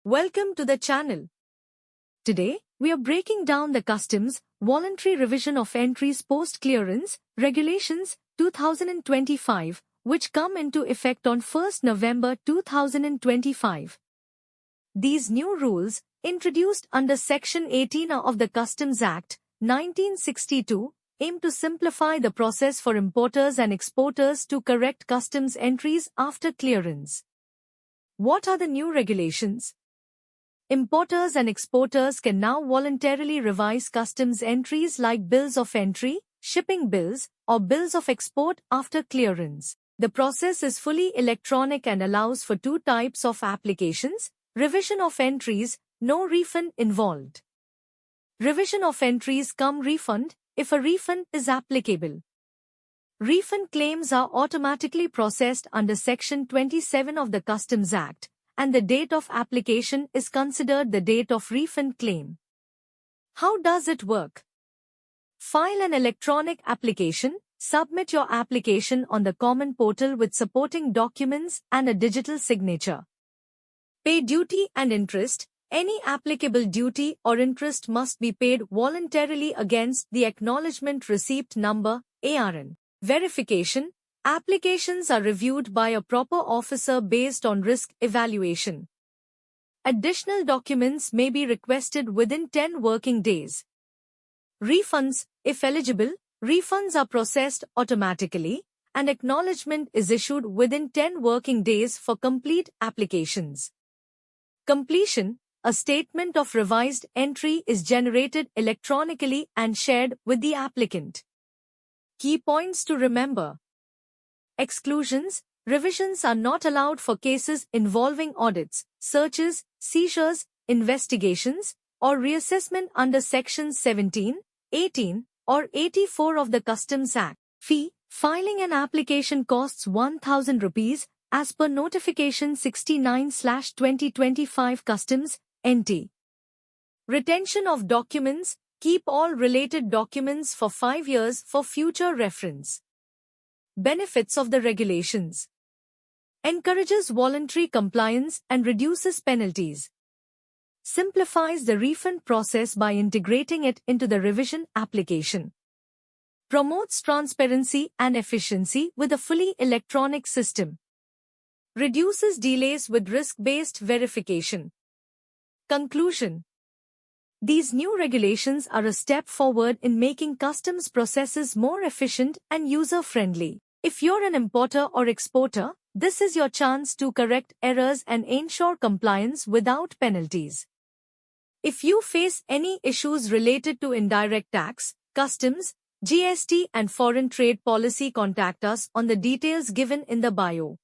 Welcome to the channel. Today, we are breaking down the Customs Voluntary Revision of Entries Post-Clearance Regulations 2025, which come into effect on 1st November 2025. These new rules, introduced under Section 18 of the Customs Act 1962, aim to simplify the process for importers and exporters to correct customs entries after clearance. What are the new regulations? Importers and exporters can now voluntarily revise customs entries like bills of entry, shipping bills, or bills of export after clearance. The process is fully electronic and allows for two types of applications: revision of entries, no refund involved. Revision of entries cum refund, if a refund is applicable. Refund claims are automatically processed under Section 27 of the Customs Act, and the date of application is considered the date of refund claim. How does it work? File an electronic application, submit your application on the Common Portal with supporting documents and a digital signature. Pay duty and interest. Any applicable duty or interest must be paid voluntarily against the Acknowledgement Receipt Number, ARN. Verification. Applications are reviewed by a proper officer based on risk evaluation. Additional documents may be requested within 10 working days. Refunds. If eligible, refunds are processed automatically, and acknowledgement is issued within 10 working days for complete applications. Completion. A statement of revised entry is generated electronically and shared with the applicant. Key points to remember. Exclusions. Revisions are not allowed for cases involving audits, searches, seizures, investigations, or reassessment under Sections 17, 18, or 84 of the Customs Act. Fee. Filing an application costs ₹1,000 as per Notification 69/2025 Customs, NT. Retention of documents. Keep all related documents for 5 years for future reference. Benefits of the regulations. Encourages voluntary compliance and reduces penalties. Simplifies the refund process by integrating it into the revision application. Promotes transparency and efficiency with a fully electronic system. Reduces delays with risk-based verification. Conclusion. These new regulations are a step forward in making customs processes more efficient and user-friendly. If you're an importer or exporter, this is your chance to correct errors and ensure compliance without penalties. If you face any issues related to indirect tax, customs, GST and foreign trade policy, contact us on the details given in the bio.